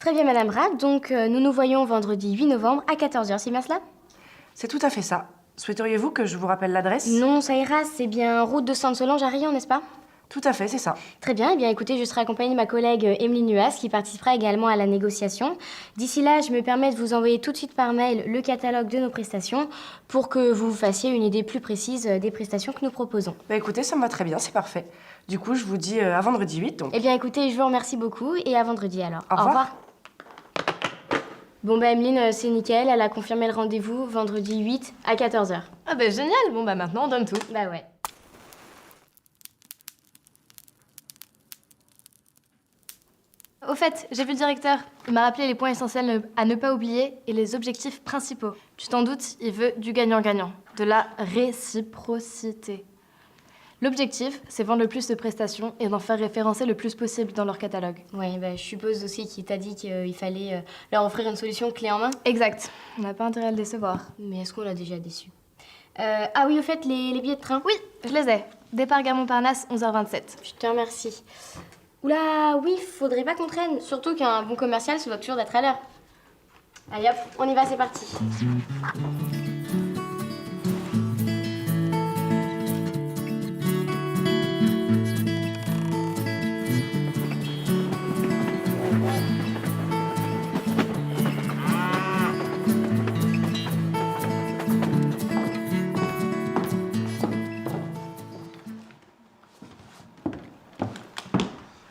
Très bien, Madame Rath. Donc, nous nous voyons vendredi 8 novembre à 14 h. C'est bien cela? C'est tout à fait ça. Souhaiteriez-vous que je vous rappelle l'adresse? Non, ça ira. C'est bien route de Sainte-Solange à Riant, n'est-ce pas? Tout à fait, c'est ça. Très bien. Eh bien, écoutez, je serai accompagnée de ma collègue Emeline Nuas qui participera également à la négociation. D'ici là, je me permets de vous envoyer tout de suite par mail le catalogue de nos prestations pour que vous vous fassiez une idée plus précise des prestations que nous proposons. Bah écoutez, ça me va très bien, c'est parfait. Du coup, je vous dis à vendredi 8, donc. Eh bien, écoutez, je vous remercie beaucoup et à vendredi alors. Au revoir. Bon, bah, Emeline, c'est nickel. Elle a confirmé le rendez-vous vendredi 8 à 14 h. Ah bah génial. Bon bah maintenant on donne tout. Bah ouais. Au fait, j'ai vu le directeur. Il m'a rappelé les points essentiels à ne pas oublier et les objectifs principaux. Tu t'en doutes, il veut du gagnant-gagnant, de la réciprocité. L'objectif, c'est vendre le plus de prestations et d'en faire référencer le plus possible dans leur catalogue. Oui, bah, je suppose aussi qu'il t'a dit qu'il fallait leur offrir une solution clé en main. Exact. On n'a pas intérêt à le décevoir. Mais est-ce qu'on l'a déjà déçu? Ah oui, au fait, les billets de train. Oui, je les ai. Départ Gare Montparnasse, 11h27. Je te remercie. Oula, oui, faudrait pas qu'on traîne. Surtout qu'un bon commercial se doit toujours d'être à l'heure. Allez hop, on y va, c'est parti.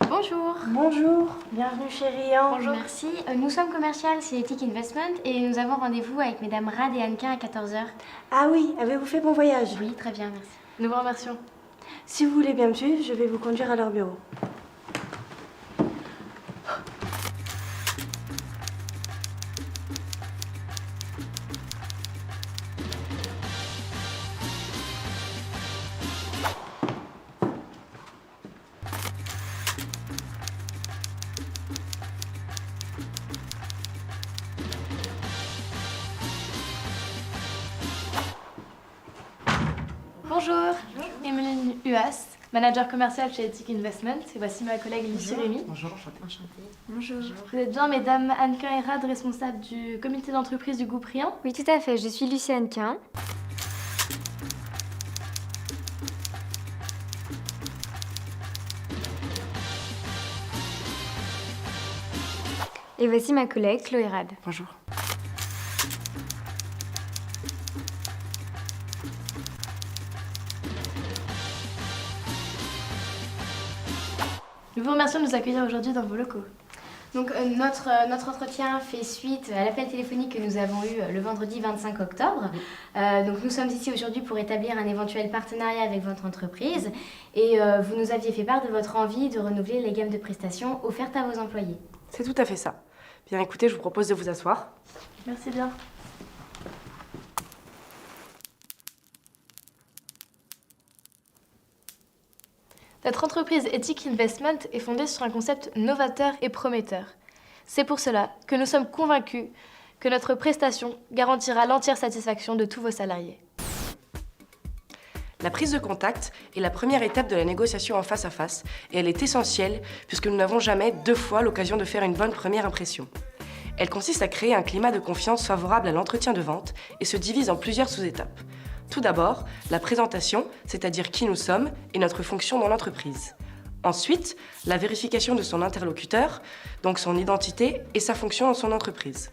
Bonjour. Bonjour, bienvenue chez Riant. Bonjour. Merci. Nous sommes commercial, c'est Ethic Investment et nous avons rendez-vous avec mesdames Rad et Annequin à 14 h. Ah oui, avez-vous fait bon voyage? Oui, très bien, merci. Nous vous remercions. Si vous voulez bien me suivre, je vais vous conduire à leur bureau. Bonjour. Emeline Huas, manager commercial chez Ethic Investment. Et voici ma collègue Lucie Rémy. Bonjour, enchantée. Bonjour. Vous êtes bien mesdames Annequin et Rad, responsables du comité d'entreprise du groupe Riant? Oui, tout à fait. Je suis Lucie Annequin. Et voici ma collègue Chloé Rad. Bonjour. Nous vous remercions de nous accueillir aujourd'hui dans vos locaux. Donc notre entretien fait suite à l'appel téléphonique que nous avons eu le vendredi 25 octobre. Donc nous sommes ici aujourd'hui pour établir un éventuel partenariat avec votre entreprise et vous nous aviez fait part de votre envie de renouveler les gammes de prestations offertes à vos employés. C'est tout à fait ça. Bien écoutez, je vous propose de vous asseoir. Merci bien. Notre entreprise Ethic Investment est fondée sur un concept novateur et prometteur. C'est pour cela que nous sommes convaincus que notre prestation garantira l'entière satisfaction de tous vos salariés. La prise de contact est la première étape de la négociation en face à face et elle est essentielle puisque nous n'avons jamais deux fois l'occasion de faire une bonne première impression. Elle consiste à créer un climat de confiance favorable à l'entretien de vente et se divise en plusieurs sous-étapes. Tout d'abord, la présentation, c'est-à-dire qui nous sommes et notre fonction dans l'entreprise. Ensuite, la vérification de son interlocuteur, donc son identité et sa fonction dans son entreprise.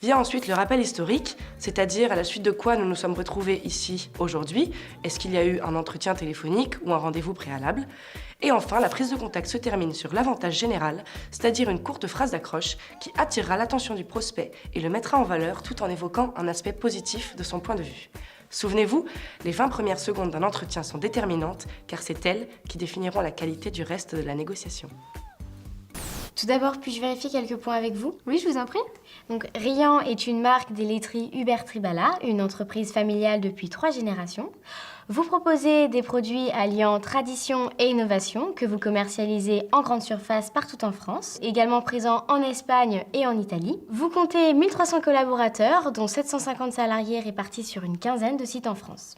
Vient ensuite le rappel historique, c'est-à-dire à la suite de quoi nous nous sommes retrouvés ici aujourd'hui. Est-ce qu'il y a eu un entretien téléphonique ou un rendez-vous préalable? Et enfin, la prise de contact se termine sur l'avantage général, c'est-à-dire une courte phrase d'accroche qui attirera l'attention du prospect et le mettra en valeur tout en évoquant un aspect positif de son point de vue. Souvenez-vous, les 20 premières secondes d'un entretien sont déterminantes car c'est elles qui définiront la qualité du reste de la négociation. Tout d'abord, puis-je vérifier quelques points avec vous? Oui, je vous en prie. Donc, Riant est une marque des laiteries Hubert Tribala, une entreprise familiale depuis 3 générations. Vous proposez des produits alliant tradition et innovation que vous commercialisez en grande surface partout en France, également présents en Espagne et en Italie. Vous comptez 1300 collaborateurs, dont 750 salariés répartis sur une quinzaine de sites en France.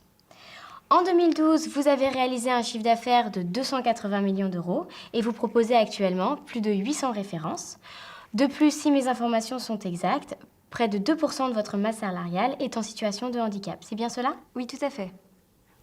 En 2012, vous avez réalisé un chiffre d'affaires de 280 millions d'euros et vous proposez actuellement plus de 800 références. De plus, si mes informations sont exactes, près de 2% de votre masse salariale est en situation de handicap. C'est bien cela? Oui, tout à fait.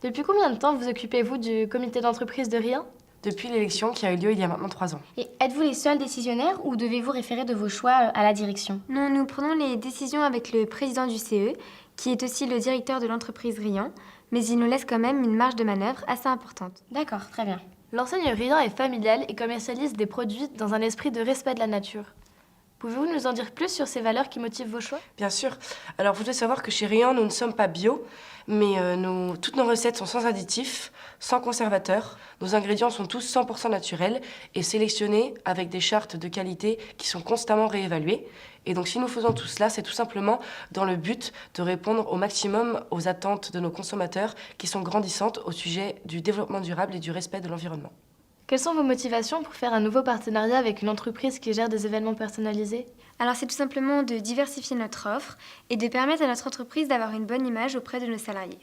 Depuis combien de temps vous occupez-vous du comité d'entreprise de Rien? Depuis l'élection qui a eu lieu il y a maintenant 3 ans. Et êtes-vous les seuls décisionnaires ou devez-vous référer de vos choix à la direction? Non, nous prenons les décisions avec le président du CE, qui est aussi le directeur de l'entreprise Riant, mais il nous laisse quand même une marge de manœuvre assez importante. D'accord, très bien. L'enseigne Rien est familiale et commercialise des produits dans un esprit de respect de la nature. Pouvez-vous nous en dire plus sur ces valeurs qui motivent vos choix? Bien sûr. Alors, vous devez savoir que chez Riant, nous ne sommes pas bio, mais toutes nos recettes sont sans additifs, sans conservateurs. Nos ingrédients sont tous 100% naturels et sélectionnés avec des chartes de qualité qui sont constamment réévaluées. Et donc, si nous faisons tout cela, c'est tout simplement dans le but de répondre au maximum aux attentes de nos consommateurs qui sont grandissantes au sujet du développement durable et du respect de l'environnement. Quelles sont vos motivations pour faire un nouveau partenariat avec une entreprise qui gère des événements personnalisés? Alors c'est tout simplement de diversifier notre offre et de permettre à notre entreprise d'avoir une bonne image auprès de nos salariés.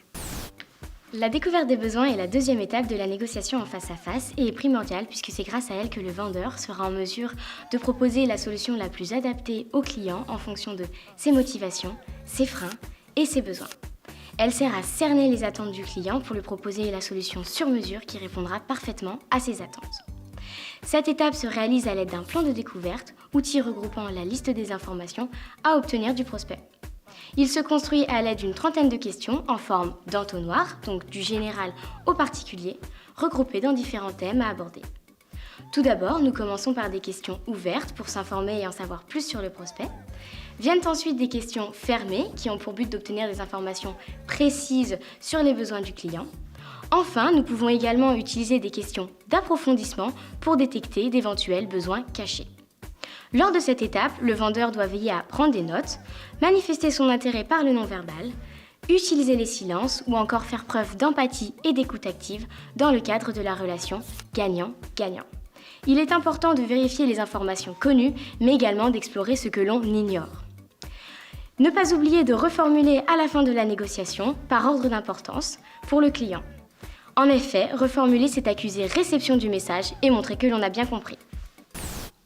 La découverte des besoins est la deuxième étape de la négociation en face à face et est primordiale puisque c'est grâce à elle que le vendeur sera en mesure de proposer la solution la plus adaptée au client en fonction de ses motivations, ses freins et ses besoins. Elle sert à cerner les attentes du client pour lui proposer la solution sur mesure qui répondra parfaitement à ses attentes. Cette étape se réalise à l'aide d'un plan de découverte, outil regroupant la liste des informations à obtenir du prospect. Il se construit à l'aide d'une trentaine de questions en forme d'entonnoir, donc du général au particulier, regroupées dans différents thèmes à aborder. Tout d'abord, nous commençons par des questions ouvertes pour s'informer et en savoir plus sur le prospect. Viennent ensuite des questions fermées qui ont pour but d'obtenir des informations précises sur les besoins du client. Enfin, nous pouvons également utiliser des questions d'approfondissement pour détecter d'éventuels besoins cachés. Lors de cette étape, le vendeur doit veiller à prendre des notes, manifester son intérêt par le non-verbal, utiliser les silences ou encore faire preuve d'empathie et d'écoute active dans le cadre de la relation gagnant-gagnant. Il est important de vérifier les informations connues, mais également d'explorer ce que l'on ignore. Ne pas oublier de reformuler à la fin de la négociation, par ordre d'importance, pour le client. En effet, reformuler, c'est accuser réception du message et montrer que l'on a bien compris.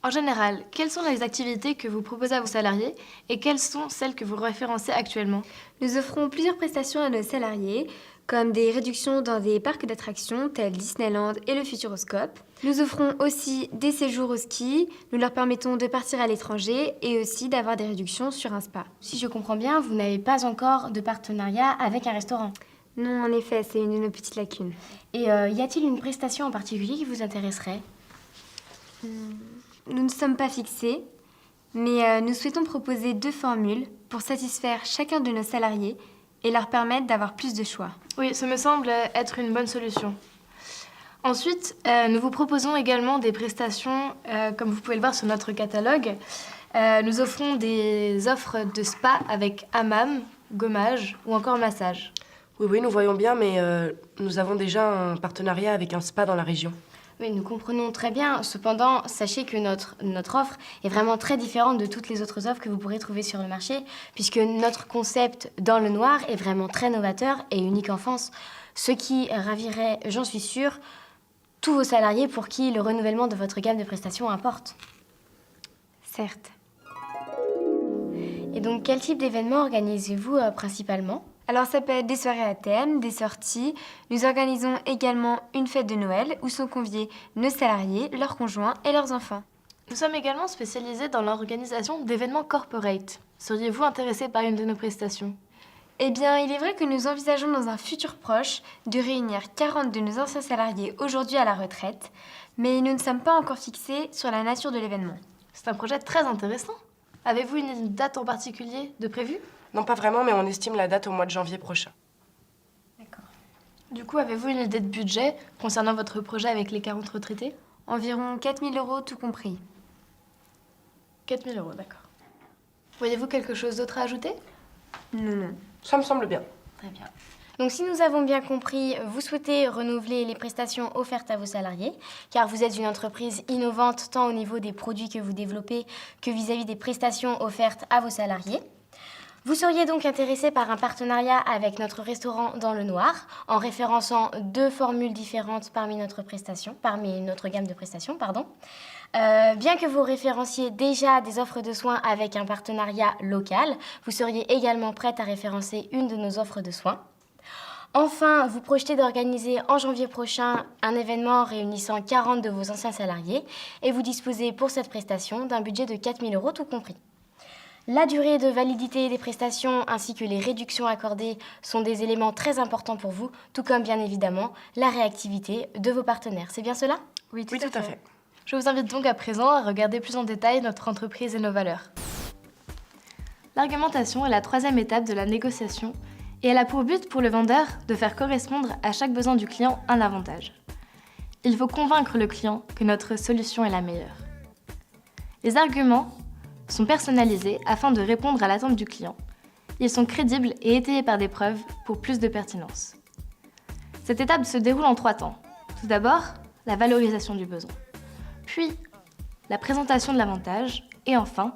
En général, quelles sont les activités que vous proposez à vos salariés et quelles sont celles que vous référencez actuellement? Nous offrons plusieurs prestations à nos salariés, comme des réductions dans des parcs d'attractions tels Disneyland et le Futuroscope. Nous offrons aussi des séjours au ski, nous leur permettons de partir à l'étranger et aussi d'avoir des réductions sur un spa. Si je comprends bien, vous n'avez pas encore de partenariat avec un restaurant. Non, en effet, c'est une de nos petites lacunes. Et y a-t-il une prestation en particulier qui vous intéresserait? Nous ne sommes pas fixés, mais nous souhaitons proposer 2 formules pour satisfaire chacun de nos salariés et leur permettre d'avoir plus de choix. Oui, ça me semble être une bonne solution. Ensuite, nous vous proposons également des prestations, comme vous pouvez le voir sur notre catalogue. Nous offrons des offres de spa avec hammam, gommage ou encore massage. Oui, nous voyons bien, mais nous avons déjà un partenariat avec un spa dans la région. Oui, nous comprenons très bien. Cependant, sachez que notre offre est vraiment très différente de toutes les autres offres que vous pourrez trouver sur le marché, puisque notre concept dans le noir est vraiment très novateur et unique en France, ce qui ravirait, j'en suis sûre, tous vos salariés pour qui le renouvellement de votre gamme de prestations importe. Certes. Et donc, quel type d'événements organisez-vous principalement ? Alors ça peut être des soirées à thème, des sorties. Nous organisons également une fête de Noël où sont conviés nos salariés, leurs conjoints et leurs enfants. Nous sommes également spécialisés dans l'organisation d'événements corporate. Seriez-vous intéressé par une de nos prestations? Eh bien, il est vrai que nous envisageons dans un futur proche de réunir 40 de nos anciens salariés aujourd'hui à la retraite, mais nous ne sommes pas encore fixés sur la nature de l'événement. C'est un projet très intéressant. Avez-vous une date en particulier de prévue? Non, pas vraiment, mais on estime la date au mois de janvier prochain. D'accord. Du coup, avez-vous une idée de budget concernant votre projet avec les 40 retraités? Environ 4 000 € tout compris. 4 000 €, d'accord. Voyez-vous quelque chose d'autre à ajouter? Non. Ça me semble bien. Très bien. Donc si nous avons bien compris, vous souhaitez renouveler les prestations offertes à vos salariés, car vous êtes une entreprise innovante tant au niveau des produits que vous développez que vis-à-vis des prestations offertes à vos salariés. Vous seriez donc intéressé par un partenariat avec notre restaurant dans le noir, en référençant 2 formules différentes parmi notre gamme de prestations. Bien que vous référenciez déjà des offres de soins avec un partenariat local, vous seriez également prête à référencer une de nos offres de soins. Enfin, vous projetez d'organiser en janvier prochain un événement réunissant 40 de vos anciens salariés et vous disposez pour cette prestation d'un budget de 4 000 € tout compris. La durée de validité des prestations ainsi que les réductions accordées sont des éléments très importants pour vous, tout comme bien évidemment la réactivité de vos partenaires. C'est bien cela ? Oui, tout à fait. Je vous invite donc à présent à regarder plus en détail notre entreprise et nos valeurs. L'argumentation est la 3e étape de la négociation et elle a pour but pour le vendeur de faire correspondre à chaque besoin du client un avantage. Il faut convaincre le client que notre solution est la meilleure. Les arguments sont personnalisés afin de répondre à l'attente du client. Ils sont crédibles et étayés par des preuves pour plus de pertinence. Cette étape se déroule en 3 temps. Tout d'abord, la valorisation du besoin. Puis, la présentation de l'avantage. Et enfin,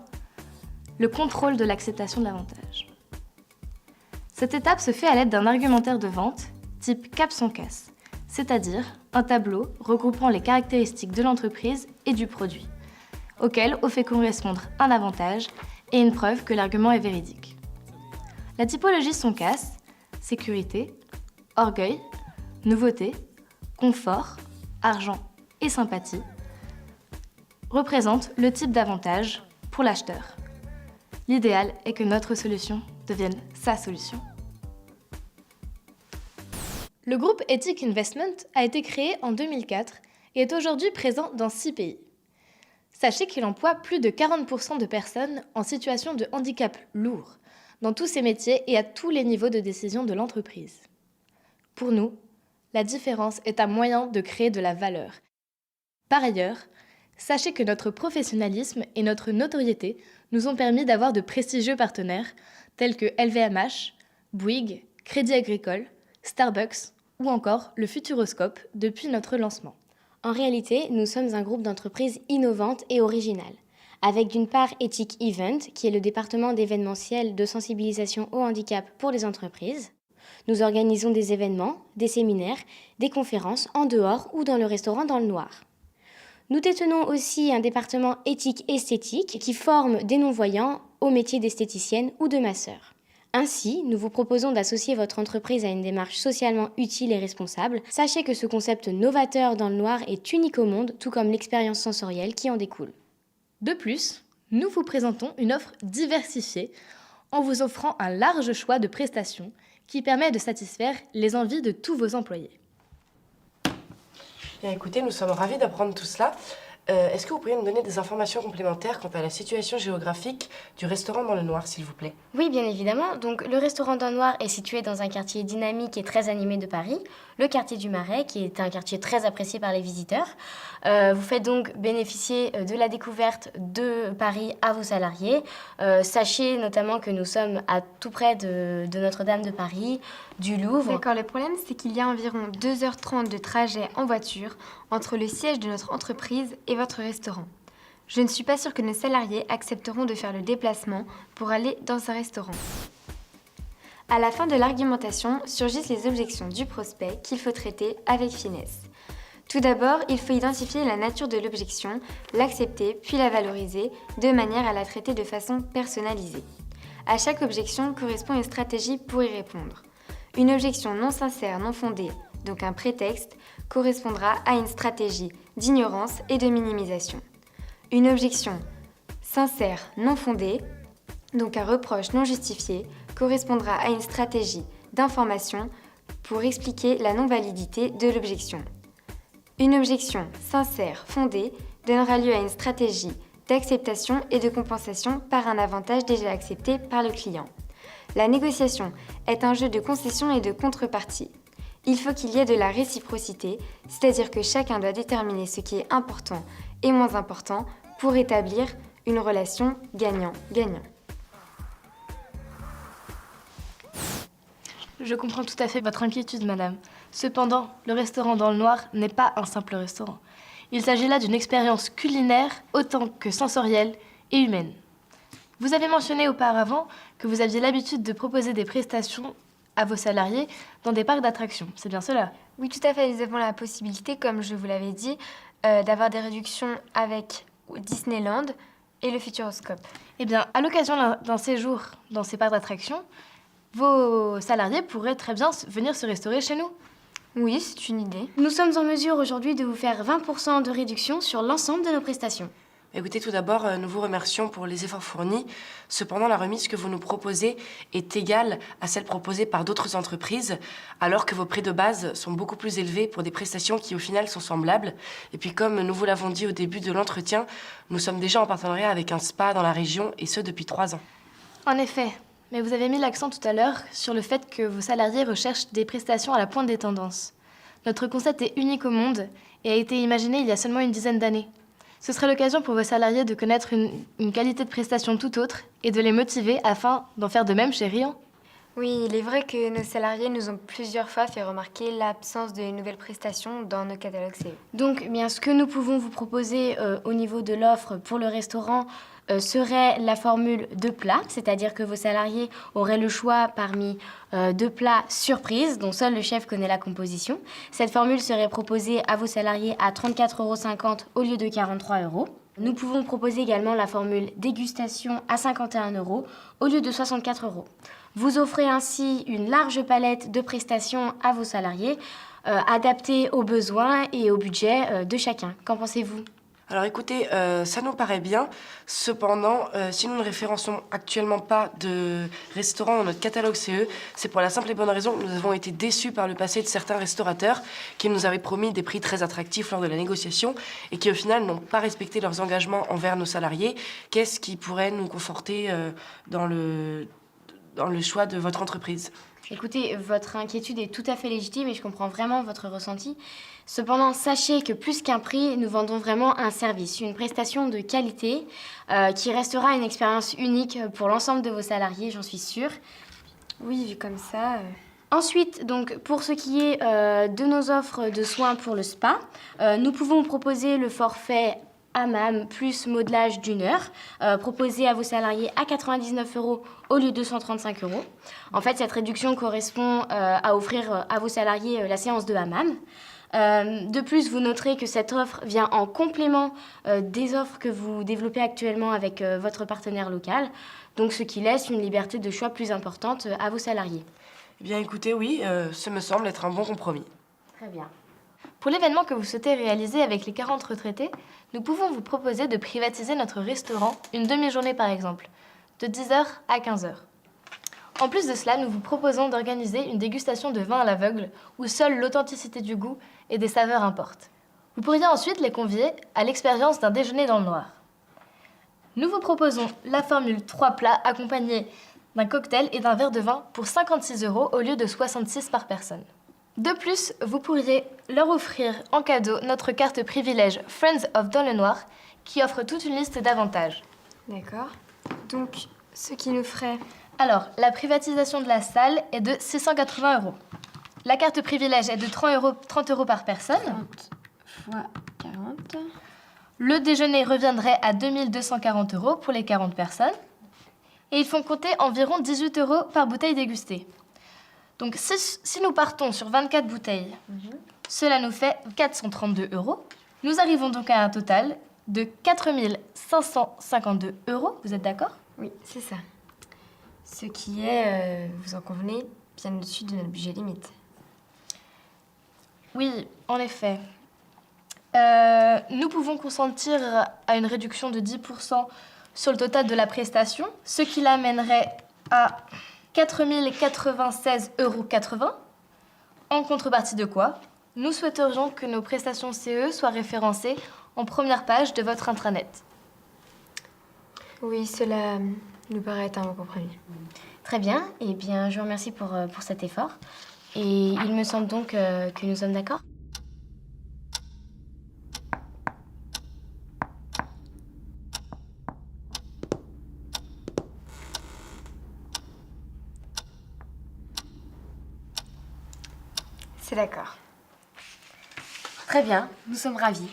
le contrôle de l'acceptation de l'avantage. Cette étape se fait à l'aide d'un argumentaire de vente type CAP-SONCAS, c'est-à-dire un tableau regroupant les caractéristiques de l'entreprise et du produit, auquel on fait correspondre un avantage et une preuve que l'argument est véridique. La typologie SONCAS, sécurité, orgueil, nouveauté, confort, argent et sympathie, représente le type d'avantage pour l'acheteur. L'idéal est que notre solution devienne sa solution. Le groupe Ethic Investment a été créé en 2004 et est aujourd'hui présent dans 6 pays. Sachez qu'il emploie plus de 40% de personnes en situation de handicap lourd, dans tous ses métiers et à tous les niveaux de décision de l'entreprise. Pour nous, la différence est un moyen de créer de la valeur. Par ailleurs, sachez que notre professionnalisme et notre notoriété nous ont permis d'avoir de prestigieux partenaires tels que LVMH, Bouygues, Crédit Agricole, Starbucks ou encore le Futuroscope depuis notre lancement. En réalité, nous sommes un groupe d'entreprises innovantes et originales, avec d'une part Ethic Event, qui est le département d'événementiel de sensibilisation au handicap pour les entreprises. Nous organisons des événements, des séminaires, des conférences en dehors ou dans le restaurant dans le noir. Nous détenons aussi un département éthique esthétique qui forme des non-voyants au métier d'esthéticienne ou de masseur. Ainsi, nous vous proposons d'associer votre entreprise à une démarche socialement utile et responsable. Sachez que ce concept novateur dans le noir est unique au monde, tout comme l'expérience sensorielle qui en découle. De plus, nous vous présentons une offre diversifiée en vous offrant un large choix de prestations qui permet de satisfaire les envies de tous vos employés. Bien écoutez, nous sommes ravis d'apprendre tout cela. Est-ce que vous pourriez nous donner des informations complémentaires quant à la situation géographique du restaurant dans le noir, s'il vous plaît ? Oui, bien évidemment. Donc, le restaurant dans le noir est situé dans un quartier dynamique et très animé de Paris, le quartier du Marais, qui est un quartier très apprécié par les visiteurs. Vous faites donc bénéficier de la découverte de Paris à vos salariés. Sachez notamment que nous sommes à tout près de Notre-Dame de Paris, du Louvre. D'accord, le problème c'est qu'il y a environ 2h30 de trajet en voiture entre le siège de notre entreprise et votre restaurant. Je ne suis pas sûre que nos salariés accepteront de faire le déplacement pour aller dans un restaurant. À la fin de l'argumentation, surgissent les objections du prospect qu'il faut traiter avec finesse. Tout d'abord, il faut identifier la nature de l'objection, l'accepter puis la valoriser de manière à la traiter de façon personnalisée. À chaque objection correspond une stratégie pour y répondre. Une objection non sincère, non fondée, donc un prétexte, correspondra à une stratégie d'ignorance et de minimisation. Une objection sincère, non fondée, donc un reproche non justifié, correspondra à une stratégie d'information pour expliquer la non-validité de l'objection. Une objection sincère, fondée, donnera lieu à une stratégie d'acceptation et de compensation par un avantage déjà accepté par le client. La négociation est un jeu de concessions et de contreparties. Il faut qu'il y ait de la réciprocité, c'est-à-dire que chacun doit déterminer ce qui est important et moins important pour établir une relation gagnant-gagnant. Je comprends tout à fait votre inquiétude, madame. Cependant, le restaurant dans le noir n'est pas un simple restaurant. Il s'agit là d'une expérience culinaire autant que sensorielle et humaine. Vous avez mentionné auparavant que vous aviez l'habitude de proposer des prestations à vos salariés dans des parcs d'attractions. C'est bien cela? Oui, tout à fait. Nous avons la possibilité, comme je vous l'avais dit, d'avoir des réductions avec Disneyland et le Futuroscope. Eh bien, à l'occasion d'un séjour dans ces parcs d'attractions, vos salariés pourraient très bien venir se restaurer chez nous. Oui, c'est une idée. Nous sommes en mesure aujourd'hui de vous faire 20% de réduction sur l'ensemble de nos prestations. Écoutez, tout d'abord, nous vous remercions pour les efforts fournis. Cependant, la remise que vous nous proposez est égale à celle proposée par d'autres entreprises, alors que vos prix de base sont beaucoup plus élevés pour des prestations qui, au final, sont semblables. Et puis, comme nous vous l'avons dit au début de l'entretien, nous sommes déjà en partenariat avec un spa dans la région, et ce, depuis 3 ans. En effet, mais vous avez mis l'accent tout à l'heure sur le fait que vos salariés recherchent des prestations à la pointe des tendances. Notre concept est unique au monde et a été imaginé il y a seulement une dizaine d'années. Ce serait l'occasion pour vos salariés de connaître une qualité de prestation tout autre et de les motiver afin d'en faire de même chez Riant. Oui, il est vrai que nos salariés nous ont plusieurs fois fait remarquer l'absence de nouvelles prestations dans nos catalogues CE. Donc, eh bien, ce que nous pouvons vous proposer au niveau de l'offre pour le restaurant serait la formule 2 plats, c'est-à-dire que vos salariés auraient le choix parmi 2 plats surprises dont seul le chef connaît la composition. Cette formule serait proposée à vos salariés à 34,50 € au lieu de 43 €. Nous pouvons proposer également la formule dégustation à 51 € au lieu de 64 €. Vous offrez ainsi une large palette de prestations à vos salariés, adaptées aux besoins et au budget de chacun. Qu'en pensez-vous ? Alors écoutez, ça nous paraît bien. Cependant, si nous ne référençons actuellement pas de restaurants dans notre catalogue CE, c'est pour la simple et bonne raison que nous avons été déçus par le passé de certains restaurateurs qui nous avaient promis des prix très attractifs lors de la négociation et qui au final n'ont pas respecté leurs engagements envers nos salariés. Qu'est-ce qui pourrait nous conforter dans le choix de votre entreprise ? Écoutez, votre inquiétude est tout à fait légitime et je comprends vraiment votre ressenti. Cependant, sachez que plus qu'un prix, nous vendons vraiment un service, une prestation de qualité qui restera une expérience unique pour l'ensemble de vos salariés, j'en suis sûre. Oui, vu comme ça... Ensuite, donc, pour ce qui est de nos offres de soins pour le spa, nous pouvons proposer le forfait hammam plus modelage d'1 heure, proposé à vos salariés à 99 € au lieu de 135 €. En fait, cette réduction correspond à offrir à vos salariés la séance de hammam. De plus, vous noterez que cette offre vient en complément des offres que vous développez actuellement avec votre partenaire local, donc ce qui laisse une liberté de choix plus importante à vos salariés. Eh bien écoutez, oui, ce me semble être un bon compromis. Très bien. Pour l'événement que vous souhaitez réaliser avec les 40 retraités, nous pouvons vous proposer de privatiser notre restaurant une demi-journée par exemple, de 10h à 15h. En plus de cela, nous vous proposons d'organiser une dégustation de vin à l'aveugle où seule l'authenticité du goût et des saveurs importent. Vous pourriez ensuite les convier à l'expérience d'un déjeuner dans le noir. Nous vous proposons la formule 3 plats accompagnés d'un cocktail et d'un verre de vin pour 56 € au lieu de 66 par personne. De plus, vous pourriez leur offrir en cadeau notre carte privilège Friends of Dans le Noir qui offre toute une liste d'avantages. D'accord. Donc, ce qui nous ferait... Alors, la privatisation de la salle est de 680 €. La carte privilège est de 30 € par personne. 30 fois 40... Le déjeuner reviendrait à 2240 € pour les 40 personnes. Et ils font compter environ 18 € par bouteille dégustée. Donc si nous partons sur 24 bouteilles, cela nous fait 432 €. Nous arrivons donc à un total de 4552 €. Vous êtes d'accord ? Oui, c'est ça. Ce qui est, vous en convenez, bien au-dessus de notre budget limite. Oui, en effet. Nous pouvons consentir à une réduction de 10% sur le total de la prestation, ce qui l'amènerait à 4096,80 €. En contrepartie de quoi, nous souhaiterions que nos prestations CE soient référencées en première page de votre intranet. Oui, cela nous paraît être un bon compromis. Très bien. Eh bien, je vous remercie pour cet effort. Et il me semble donc que nous sommes d'accord. C'est d'accord. Très bien, nous sommes ravis.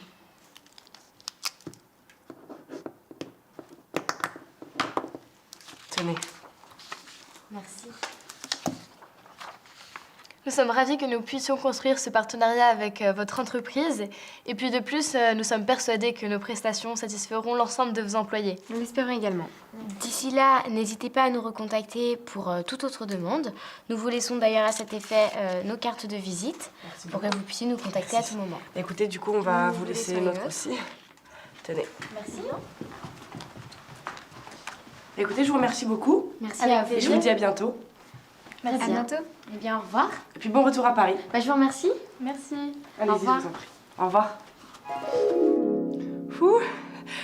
sommes ravis que nous puissions construire ce partenariat avec votre entreprise. Et puis de plus, nous sommes persuadés que nos prestations satisferont l'ensemble de vos employés. Nous l'espérons également. D'ici là, n'hésitez pas à nous recontacter pour toute autre demande. Nous vous laissons d'ailleurs à cet effet nos cartes de visite pour que vous puissiez nous contacter à tout moment. Écoutez, du coup, on va Vous vous laisser laissez les notre notes. aussi. Tenez. Merci. Écoutez, je vous remercie beaucoup. Merci Avec à vous. Et je vous dis à bientôt. Très À bien. bientôt. Eh bien, au revoir. Et puis bon retour à Paris. Je vous remercie. Merci. Allez-y, je revoir. vous en prie. Au revoir. Fou,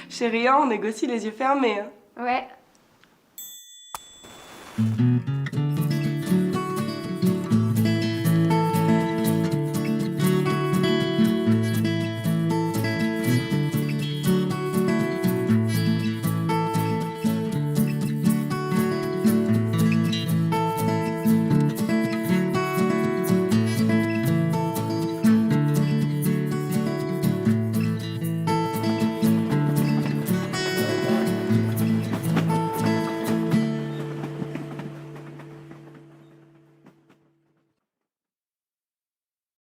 chérie, hein, on négocie les yeux fermés. Hein. Ouais.